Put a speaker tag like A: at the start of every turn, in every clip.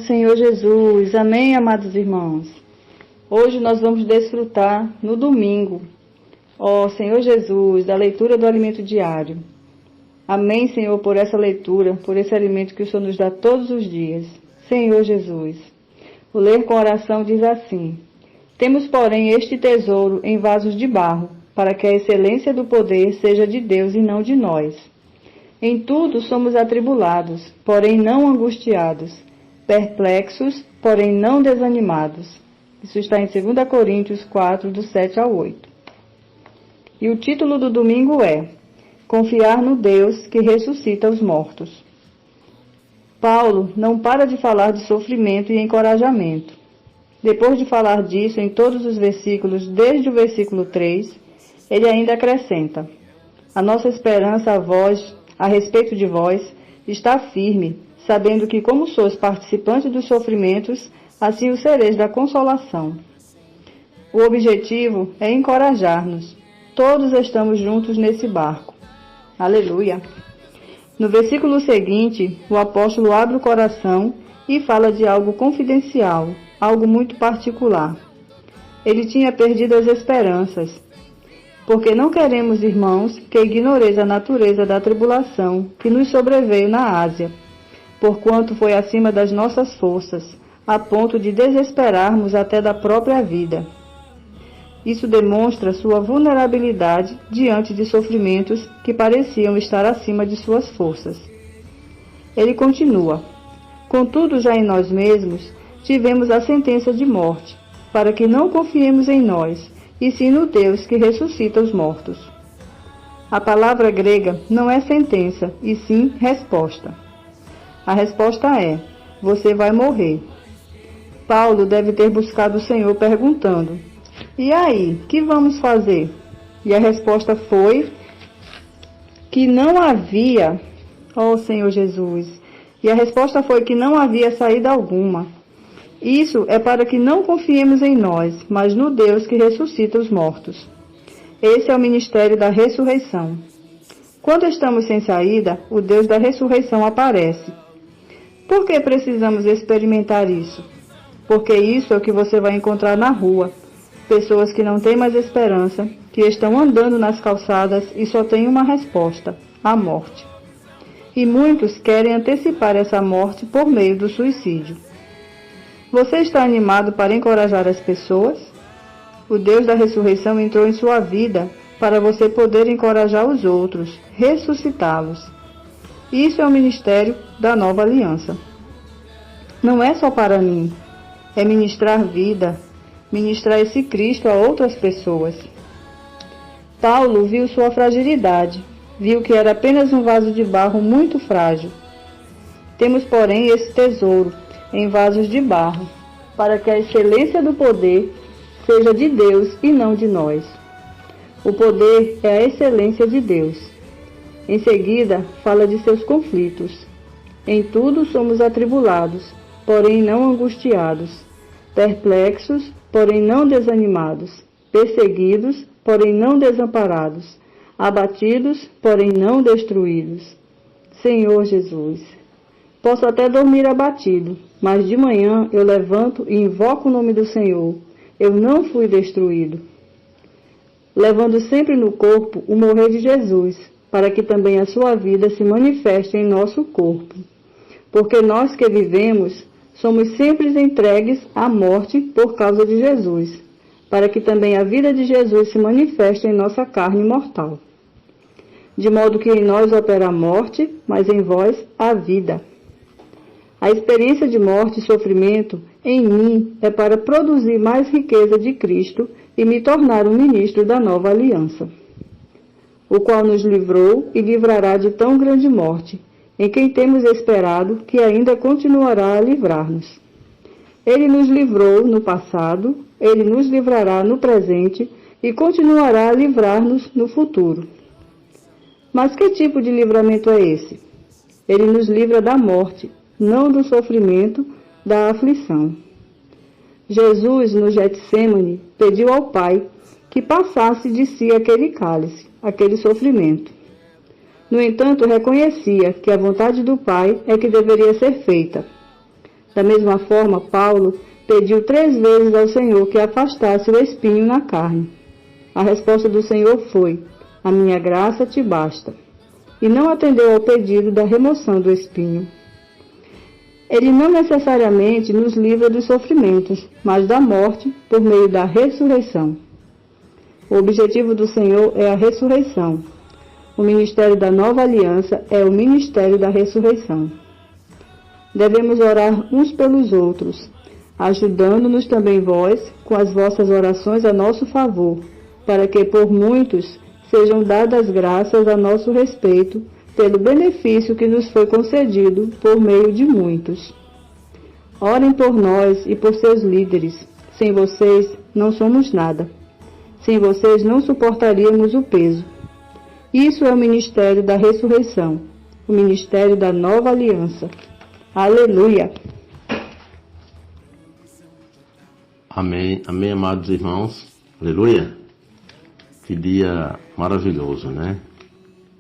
A: Senhor Jesus. Amém, amados irmãos. Hoje nós vamos desfrutar no domingo, ó Senhor Jesus, da leitura do alimento diário. Amém, Senhor, por essa leitura, por esse alimento que o Senhor nos dá todos os dias. Senhor Jesus. O ler com oração diz assim: temos, porém, este tesouro em vasos de barro, para que a excelência do poder seja de Deus e não de nós. Em tudo somos atribulados, porém não angustiados, perplexos, porém não desanimados. Isso está em 2 Coríntios 4, do 7 ao 8. E o título do domingo é Confiar no Deus que ressuscita os mortos. Paulo não para de falar de sofrimento e encorajamento. Depois de falar disso em todos os versículos, desde o versículo 3, ele ainda acrescenta: a nossa esperança a respeito de vós está firme, sabendo que, como sois participantes dos sofrimentos, assim o sereis da consolação. O objetivo é encorajar-nos. Todos estamos juntos nesse barco. Aleluia! No versículo seguinte, o apóstolo abre o coração e fala de algo confidencial, algo muito particular. Ele tinha perdido as esperanças. Porque não queremos, irmãos, que ignoreis a natureza da tribulação que nos sobreveio na Ásia, porquanto foi acima das nossas forças, a ponto de desesperarmos até da própria vida. Isso demonstra sua vulnerabilidade diante de sofrimentos que pareciam estar acima de suas forças. Ele continua: contudo, já em nós mesmos tivemos a sentença de morte, para que não confiemos em nós, e sim no Deus que ressuscita os mortos. A palavra grega não é sentença, e sim resposta. A resposta é: você vai morrer. Paulo deve ter buscado o Senhor perguntando: e aí, que vamos fazer? E a resposta foi que não havia, ó Senhor Jesus, e a resposta foi que não havia saída alguma. Isso é para que não confiemos em nós, mas no Deus que ressuscita os mortos. Esse é o ministério da ressurreição. Quando estamos sem saída, o Deus da ressurreição aparece. Por que precisamos experimentar isso? Porque isso é o que você vai encontrar na rua. Pessoas que não têm mais esperança, que estão andando nas calçadas e só têm uma resposta: a morte. E muitos querem antecipar essa morte por meio do suicídio. Você está animado para encorajar as pessoas? O Deus da ressurreição entrou em sua vida para você poder encorajar os outros, ressuscitá-los. Isso é o ministério da nova aliança. Não é só para mim, é ministrar vida, ministrar esse Cristo a outras pessoas. Paulo viu sua fragilidade, viu que era apenas um vaso de barro muito frágil. Temos, porém, esse tesouro em vasos de barro, para que a excelência do poder seja de Deus e não de nós. O poder é a excelência de Deus. Em seguida, fala de seus conflitos. Em tudo somos atribulados, porém não angustiados, perplexos, porém não desanimados, perseguidos, porém não desamparados, abatidos, porém não destruídos. Senhor Jesus, posso até dormir abatido, mas de manhã eu levanto e invoco o nome do Senhor. Eu não fui destruído. Levando sempre no corpo o morrer de Jesus, para que também a sua vida se manifeste em nosso corpo. Porque nós que vivemos, somos sempre entregues à morte por causa de Jesus, para que também a vida de Jesus se manifeste em nossa carne mortal. De modo que em nós opera a morte, mas em vós a vida. A experiência de morte e sofrimento em mim é para produzir mais riqueza de Cristo e me tornar um ministro da nova aliança, o qual nos livrou e livrará de tão grande morte, em quem temos esperado que ainda continuará a livrar-nos. Ele nos livrou no passado, ele nos livrará no presente e continuará a livrar-nos no futuro. Mas que tipo de livramento é esse? Ele nos livra da morte, não do sofrimento, da aflição. Jesus, no Getsêmani, pediu ao Pai que passasse de si aquele cálice, aquele sofrimento. No entanto, reconhecia que a vontade do Pai é que deveria ser feita. Da mesma forma, Paulo pediu 3 vezes ao Senhor que afastasse o espinho na carne. A resposta do Senhor foi: a minha graça te basta. E não atendeu ao pedido da remoção do espinho. Ele não necessariamente nos livra dos sofrimentos, mas da morte por meio da ressurreição. O objetivo do Senhor é a ressurreição. O ministério da nova aliança é o ministério da ressurreição. Devemos orar uns pelos outros, ajudando-nos também vós com as vossas orações a nosso favor, para que por muitos sejam dadas graças a nosso respeito, pelo benefício que nos foi concedido por meio de muitos. Orem por nós e por seus líderes. Sem vocês, não somos nada. Sem vocês, não suportaríamos o peso. Isso é o ministério da ressurreição, o ministério da nova aliança. Aleluia!
B: Amém, amém, amados irmãos. Aleluia! Que dia maravilhoso, né?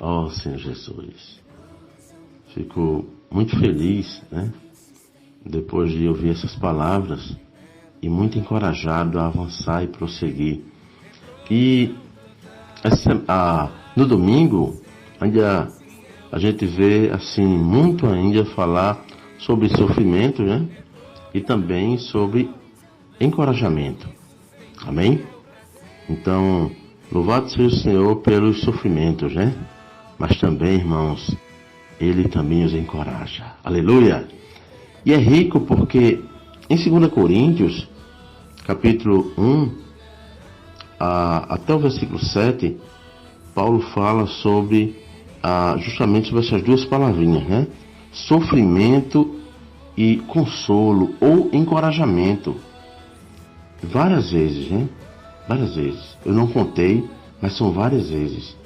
B: Ó Senhor Jesus. Fico muito feliz, né? Depois de ouvir essas palavras e muito encorajado a avançar e prosseguir. E no domingo, ainda a gente vê assim muito ainda falar sobre sofrimento, né? E também sobre encorajamento. Amém? Então, louvado seja o Senhor pelos sofrimentos, né? Mas também, irmãos, Ele também os encoraja. Aleluia! E é rico porque em 2 Coríntios, capítulo 1, até o versículo 7, Paulo fala sobre, justamente sobre essas 2 palavrinhas, né? Sofrimento e consolo ou encorajamento. Várias vezes, né? Várias vezes. Eu não contei, mas são várias vezes.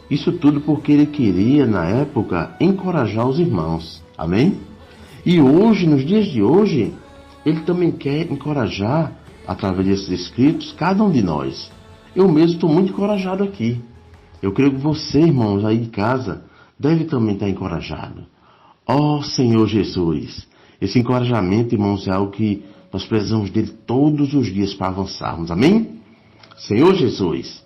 B: Isso tudo porque ele queria, na época, encorajar os irmãos. Amém? E hoje, nos dias de hoje, ele também quer encorajar, através desses escritos, cada um de nós. Eu mesmo estou muito encorajado aqui. Eu creio que você, irmãos, aí de casa, deve também estar encorajado. Ó Senhor Jesus! Esse encorajamento, irmãos, é algo que nós precisamos dele todos os dias para avançarmos. Amém? Senhor Jesus!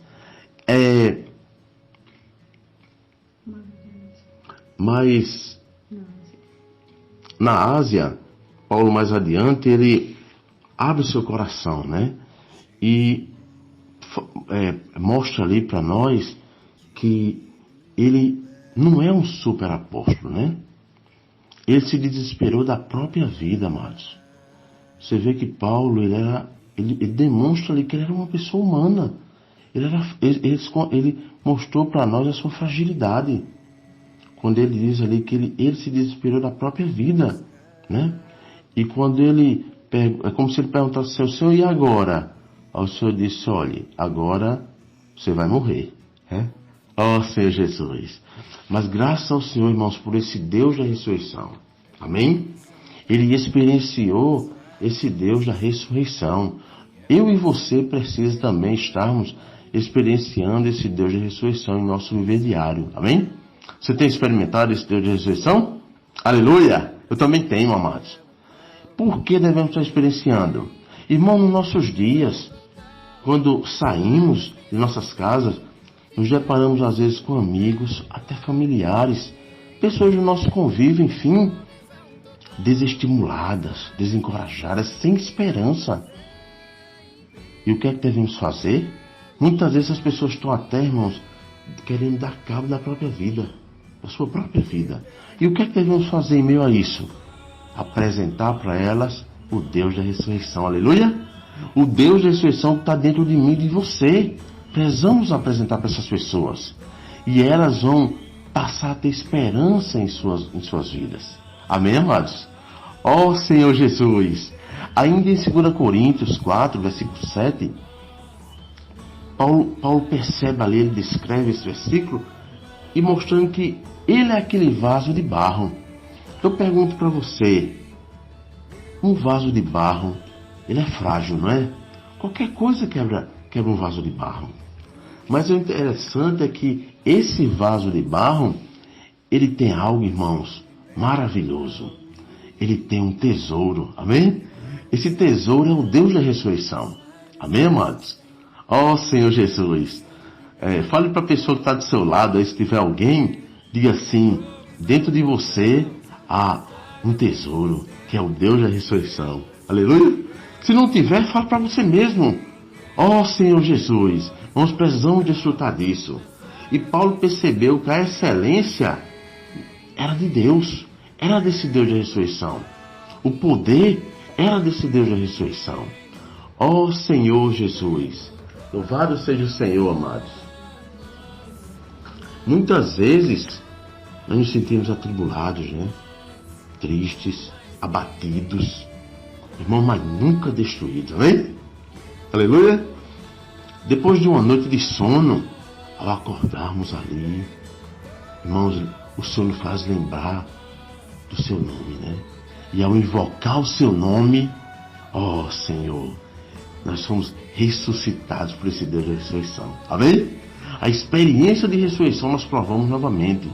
B: Mas na Ásia, Paulo mais adiante, ele abre seu coração, né? E mostra ali para nós que ele não é um super apóstolo, né? Ele se desesperou da própria vida, amados. Você vê que Paulo, ele demonstra ali que ele era uma pessoa humana. Ele mostrou para nós a sua fragilidade. Quando ele diz ali que ele se desesperou da própria vida, né? E quando é como se ele perguntasse ao Senhor, e agora? O Senhor disse, olhe, agora você vai morrer, né? Ó Senhor Jesus. Mas graças ao Senhor, irmãos, por esse Deus da ressurreição. Amém? Ele experienciou esse Deus da ressurreição. Eu e você precisamos também estarmos experienciando esse Deus da ressurreição em nosso viver diário. Amém? Você tem experimentado esse Deus de ressurreição? Aleluia! Eu também tenho, amados. Por que devemos estar experienciando? Irmão, nos nossos dias, quando saímos de nossas casas, nos deparamos às vezes com amigos, até familiares, pessoas do nosso convívio, enfim, desestimuladas, desencorajadas, sem esperança. E o que é que devemos fazer? Muitas vezes as pessoas estão até, irmãos, querendo dar cabo da própria vida, da sua própria vida. E o que é que devemos fazer em meio a isso? Apresentar para elas o Deus da ressurreição, aleluia? O Deus da ressurreição que está dentro de mim e de você. Precisamos apresentar para essas pessoas. E elas vão passar a ter esperança em suas vidas. Amém, amados? Ó Senhor Jesus! Ainda em 2 Coríntios 4, versículo 7, Paulo percebe ali, ele descreve esse versículo, e mostrando que ele é aquele vaso de barro. Eu pergunto para você, um vaso de barro, ele é frágil, não é? Qualquer coisa quebra um vaso de barro. Mas o interessante é que esse vaso de barro, ele tem algo, irmãos, maravilhoso. ele tem um tesouro, amém? Esse tesouro é o Deus da ressurreição, amém, amados? Ó Senhor Jesus, fale para a pessoa que está do seu lado, aí se tiver alguém, diga assim, dentro de você há um tesouro, que é o Deus da ressurreição, aleluia? Se não tiver, fale para você mesmo, ó Senhor Jesus, nós precisamos desfrutar disso. E Paulo percebeu que a excelência era de Deus, era desse Deus da ressurreição. O poder era desse Deus da ressurreição. Ó Senhor Jesus, louvado seja o Senhor, amados. Muitas vezes nós nos sentimos atribulados, né? Tristes, abatidos, irmão, mas nunca destruídos, amém? Aleluia! Depois de uma noite de sono, ao acordarmos ali, irmãos, o Senhor nos faz lembrar do seu nome, né? E ao invocar o seu nome, ó Senhor, nós somos ressuscitados por esse Deus da ressurreição. Amém? A experiência de ressurreição nós provamos novamente.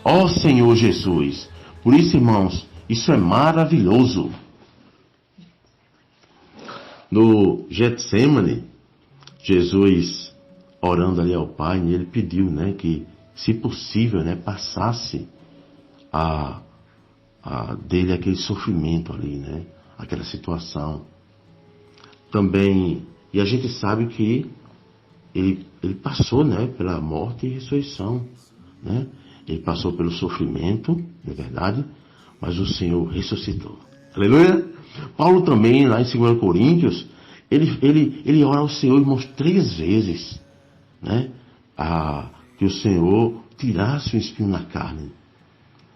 B: Ó Senhor Jesus. Por isso, irmãos, isso é maravilhoso. No Getsemane, Jesus, orando ali ao Pai, ele pediu, né, que, se possível, né, passasse dele aquele sofrimento ali, né, aquela situação. Também, e a gente sabe que ele passou, né, pela morte e ressurreição, né? Ele passou pelo sofrimento, não é verdade? Mas o Senhor ressuscitou. Aleluia! Paulo também, lá em 2 Coríntios, ele ora ao Senhor, irmãos, 3 vezes, né? Que o Senhor tirasse o espinho na carne.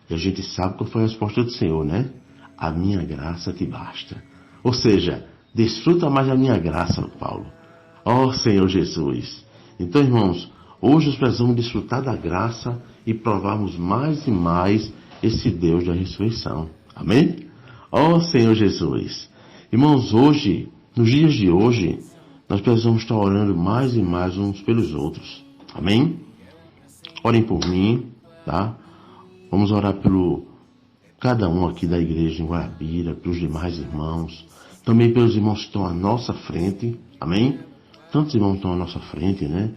B: E a gente sabe qual foi a resposta do Senhor, né? A minha graça te basta. Ou seja, desfruta mais da minha graça, Paulo. Ó Senhor Jesus. Então, irmãos, hoje nós precisamos desfrutar da graça e provarmos mais e mais esse Deus da ressurreição. Amém? Ó Senhor Jesus. Irmãos, hoje, nos dias de hoje, nós precisamos estar orando mais e mais uns pelos outros. Amém? Orem por mim, tá? Vamos orar pelo cada um aqui da igreja em Guarabira, pelos demais irmãos, também pelos irmãos que estão à nossa frente. Amém? Tantos irmãos estão à nossa frente, né?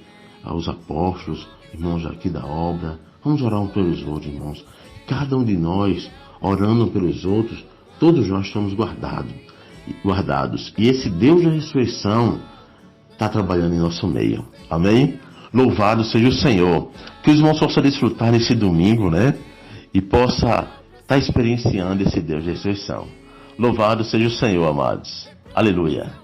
B: Os apóstolos, irmãos aqui da obra. Vamos orar uns pelos outros, irmãos. Cada um de nós, orando pelos outros, todos nós estamos guardados. E esse Deus da ressurreição está trabalhando em nosso meio. Amém? Louvado seja o Senhor. Que os irmãos possam desfrutar nesse domingo, né? E possa estar experienciando esse Deus da ressurreição. Louvado seja o Senhor, amados. Aleluia.